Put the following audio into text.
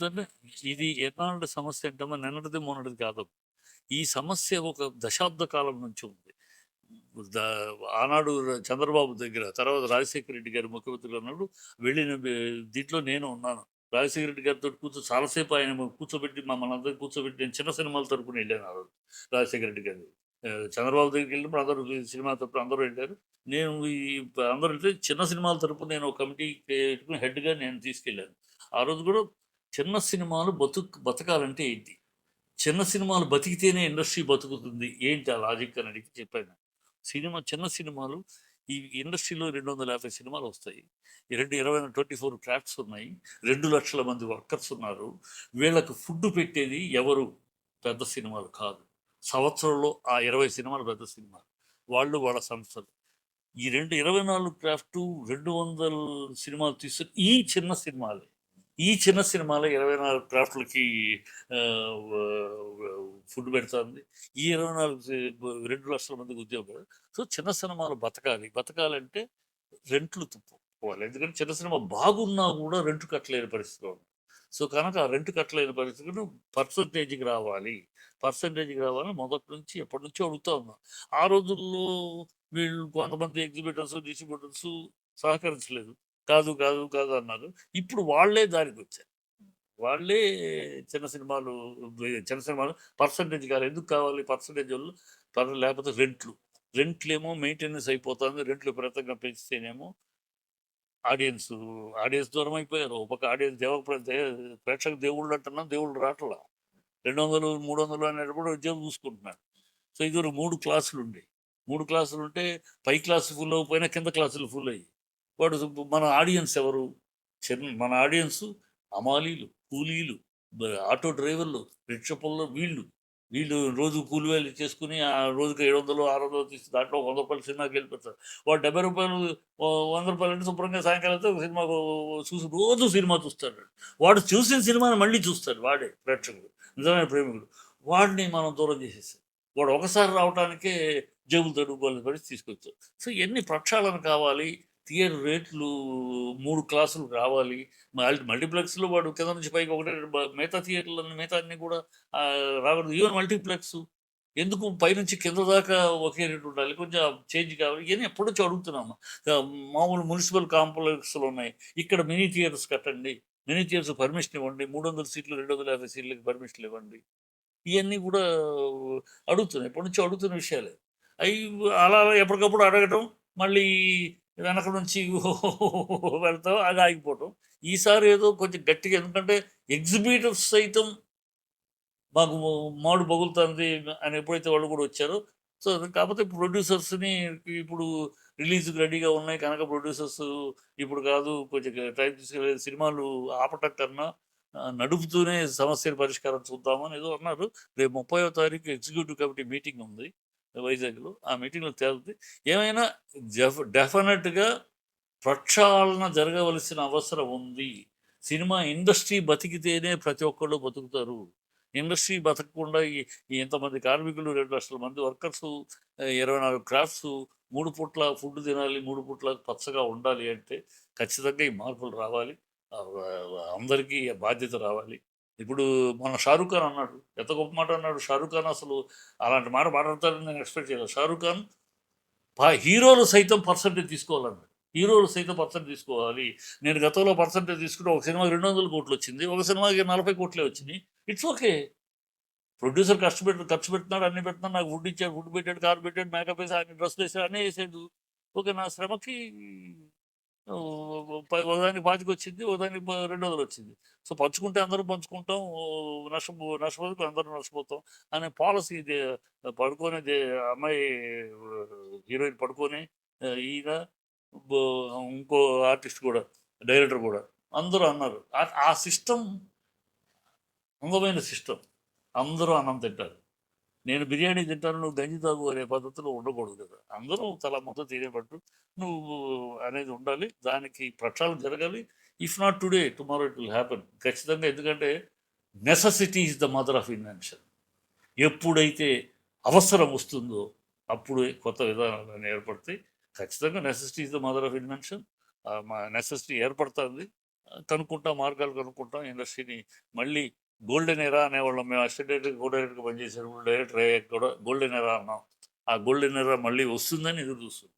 ఏమవుతుందంటే ఇది ఎలాంటి సమస్య అంటే నిన్నటిది మొన్నటిది కాదు. ఈ సమస్య ఒక దశాబ్ద కాలం నుంచి ఉంది. ఆనాడు చంద్రబాబు దగ్గర, తర్వాత రాజశేఖర రెడ్డి గారు ముఖ్యమంత్రిగా ఉన్నప్పుడు వెళ్ళిన దీంట్లో నేను ఉన్నాను. రాజశేఖర రెడ్డి గారితో చాలాసేపు ఆయన కూర్చోబెట్టి మమ్మల్ని అందరినీ కూర్చోబెట్టి నేను చిన్న సినిమాల తరపున వెళ్ళాను ఆ రోజు. రాజశేఖర రెడ్డి గారు చంద్రబాబు దగ్గరికి వెళ్ళినప్పుడు అందరూ సినిమా తరపున అందరూ వెళ్ళారు. నేను అందరూ వెళ్తే చిన్న సినిమాల తరపున నేను ఒక కమిటీ పెట్టుకుని హెడ్గా నేను తీసుకెళ్ళాను. ఆ రోజు కూడా చిన్న సినిమాలు బతకాలంటే ఏంటి, చిన్న సినిమాలు బతికితేనే ఇండస్ట్రీ బతుకుతుంది ఏంటి ఆ లాజిక్ అని అడిగి చెప్పాను. చిన్న సినిమాలు ఈ ఇండస్ట్రీలో 250 సినిమాలు వస్తాయి. 24 క్రాఫ్ట్స్ ఉన్నాయి. 2 లక్షల మంది వర్కర్స్ ఉన్నారు. వీళ్ళకు ఫుడ్ పెట్టేది ఎవరు? పెద్ద సినిమాలు కాదు. సంవత్సరంలో ఆ 20 సినిమాలు పెద్ద సినిమాలు, వాళ్ళు వాళ్ళ సంస్థలు. ఈ 24 క్రాఫ్ట్ 200 సినిమాలు తీస్తే ఈ చిన్న సినిమాలే 24 క్రాఫ్ట్లకి ఫుడ్ పెడుతుంది. ఈ 2 లక్షల మందికి ఉద్యోగాలు. సో చిన్న సినిమాలు బతకాలంటే రెంట్లు పోవాలి. ఎందుకంటే చిన్న సినిమా బాగున్నా కూడా రెంట్ కట్టలేని పరిస్థితిలో ఉంది. సో కనుక ఆ రెంట్ కట్టలేని పరిస్థితులు పర్సంటేజ్కి రావాలని మొదటి నుంచి ఎప్పటి నుంచో అడుగుతా ఉన్నాం. ఆ రోజుల్లో వీళ్ళు కొంతమంది ఎగ్జిబిటర్స్, డిస్ట్రిబ్యూటర్స్ సహకరించలేదు. కాదు కాదు కాదు అన్నారు. ఇప్పుడు వాళ్ళే దారికి వచ్చారు. వాళ్ళే చిన్న సినిమాలు పర్సంటేజ్ కావాలి. ఎందుకు కావాలి పర్సంటేజ్ వాళ్ళు? లేకపోతే రెంట్లేమో మెయింటెనెన్స్ అయిపోతుంది. రెంట్లు విపరీతంగా పెంచితేనేమో ఆడియన్స్ దూరం అయిపోయారు. ఒక పక్క ప్రేక్షక దేవుళ్ళు అంటున్నాం, దేవుళ్ళు రావట్లా. 200, 300 అనేటప్పుడు ఉద్యోగం చూసుకుంటున్నారు. సో ఇది 3 క్లాసులు ఉండేవి. 3 క్లాసులు ఉంటే పై క్లాసు ఫుల్ అవ్వకపోయినా కింద క్లాసులు ఫుల్ అయ్యి, వాడు మన ఆడియన్స్ ఎవరు? మన ఆడియన్స్ అమాలీలు, కూలీలు, ఆటో డ్రైవర్లు, రిక్షా పనులు, వీళ్ళు రోజు కూలి వేలు చేసుకుని ఆ రోజుకి 700, 600 తీసి దాంట్లో 100 రూపాయలు సినిమాకి వెళ్ళిపోతారు. వాడు 70 రూపాయలు, 100 రూపాయలు అంటే శుభ్రంగా సాయంకాలం ఒక సినిమాకు రోజు సినిమా చూస్తాడు. వాడు చూసిన సినిమాని మళ్ళీ చూస్తాడు. వాడే ప్రేక్షకుడు, నిజమైన ప్రేమికుడు. వాడిని మనం దూరం చేసేసాం. వాడు ఒకసారి రావడానికే జేబులు తడుపుకోవాలని పరిస్థితి తీసుకొచ్చారు. సో ఎన్ని ప్రక్షాళన కావాలి. థియేటర్ రేట్లు 3 క్లాసులు రావాలి. మల్టీప్లెక్స్లో వాడు కింద నుంచి పైకి ఒకటే, మిగతా థియేటర్లన్నీ మిగతా అన్నీ కూడా రాకూడదు. ఈవెన్ మల్టీప్లెక్స్ ఎందుకు పైనుంచి కింద దాకా ఒకే రేటు ఉండాలి? కొంచెం చేంజ్ కావాలి. ఇవన్నీ ఎప్పటి నుంచి అడుగుతున్నాము. మామూలు మున్సిపల్ కాంప్లెక్స్లు ఉన్నాయి, ఇక్కడ మినీ థియేటర్స్ కట్టండి, మినీ థియేటర్స్ పర్మిషన్ ఇవ్వండి, 300 సీట్లు 250 సీట్లకి పర్మిషన్లు ఇవ్వండి. ఇవన్నీ కూడా అడుగుతున్నాయి, ఎప్పటి నుంచో అడుగుతున్న విషయాలే. అవి అలా ఎప్పటికప్పుడు అడగటం, మళ్ళీ వెనక నుంచి వెళ్తాం, అది ఆగిపోవటం. ఈసారి ఏదో కొంచెం గట్టిగా, ఎందుకంటే ఎగ్జిబిటర్స్ సైతం మాకు మాడు పగులుతుంది అని ఎప్పుడైతే వాళ్ళు కూడా వచ్చారో, సో కాకపోతే ప్రొడ్యూసర్స్ని ఇప్పుడు రిలీజ్కి రెడీగా ఉన్నాయి కనుక ప్రొడ్యూసర్స్ ఇప్పుడు కాదు, కొంచెం టైం తీసుకెళ్ళే సినిమాలు ఆపటం కన్నా నడుపుతూనే సమస్యల పరిష్కారం చూద్దామని ఏదో అన్నారు. రేపు 30వ తారీఖు ఎగ్జిక్యూటివ్ కమిటీ మీటింగ్ ఉంది వైజాగ్లో. ఆ మీటింగ్లో తేలుతుంది. ఏమైనా డెఫినెట్గా ప్రక్షాళన జరగవలసిన అవసరం ఉంది. సినిమా ఇండస్ట్రీ బతికితేనే ప్రతి ఒక్కళ్ళు బతుకుతారు. ఇండస్ట్రీ బతకకుండా ఇంతమంది కార్మికులు, 2 లక్షల మంది వర్కర్స్, 24 క్రాఫ్ట్స్, 3 పూట్ల ఫుడ్ తినాలి, 3 పూట్ల పచ్చగా ఉండాలి అంటే ఖచ్చితంగా ఈ మార్పులు రావాలి. అందరికీ బాధ్యత రావాలి. ఇప్పుడు మన షారూఖ్ ఖాన్ అన్నాడు, ఎంత గొప్ప మాట అన్నాడు. షారూఖ్ ఖాన్ అసలు అలాంటి మాట మాట్లాడతారని నేను ఎక్స్పెక్ట్ చేయలేదు. షారూఖ్ ఖాన్ హీరోలు సైతం పర్సెంటేజ్ తీసుకోవాలన్నాడు. హీరోలు సైతం పర్సెంట్ తీసుకోవాలి. నేను గతంలో పర్సెంటేజ్ తీసుకుంటే ఒక సినిమాకి 200 కోట్లు వచ్చింది, ఒక సినిమాకి 40 కోట్లే వచ్చినాయి. It's okay. ప్రొడ్యూసర్ ఖర్చు పెడుతున్నాడు, అన్ని పెడుతున్నాడు, నాకు ఫుడ్ ఇచ్చాడు, ఫుడ్ పెట్టాడు, కార్ పెట్టాడు, మేకప్ వేసాడు, అన్ని డ్రెస్సులు వేసాడు, అన్నీ వేసాడు. ఓకే, నా శ్రమకి ఒకదానికి 25 వచ్చింది, ఒకదానికి 200 వచ్చింది. సో పంచుకుంటే అందరూ పంచుకుంటాం, నష్టపోతే అందరూ నష్టపోతాం అనే పాలసీ. పడుకొని అమ్మాయి హీరోయిన్ పడుకొని, ఈయన ఇంకో ఆర్టిస్ట్ కూడా, డైరెక్టర్ కూడా అందరూ అన్నారు. ఆ సిస్టమ్ అందమైన సిస్టమ్. అందరూ అన్నం తింటారు. నేను బిర్యానీ తింటాను, నువ్వు గంజి తాగు అనే పద్ధతిలో ఉండకూడదు కదా. అందరూ తల మొత్తం తినేటట్టు నువ్వు అనేది ఉండాలి. దానికి ప్రక్షాళన జరగాలి. If not today, tomorrow it will happen ఖచ్చితంగా. ఎందుకంటే necessity is the mother of invention. ఎప్పుడైతే అవసరం వస్తుందో అప్పుడు కొత్త విధానాలు ఏర్పడతాయి. ఖచ్చితంగా necessity is the mother of invention. మా నెససిటీ ఏర్పడుతుంది. కనుక్కుంటాం, మార్గాలు కనుక్కుంటాం. ఇండస్ట్రీని మళ్ళీ గోల్డెన్ ఎరా అనేవాళ్ళం మేము. అసిస్టెంట్ డైరెక్టర్, కో డైరెక్టర్గా పనిచేసేటప్పుడు డైరెక్టర్ అయ్యాక కూడా గోల్డెన్ ఎరా అన్నాం. ఆ గోల్డెన్ ఎరా మళ్ళీ వస్తుందని ఎదురు చూస్తున్నాం.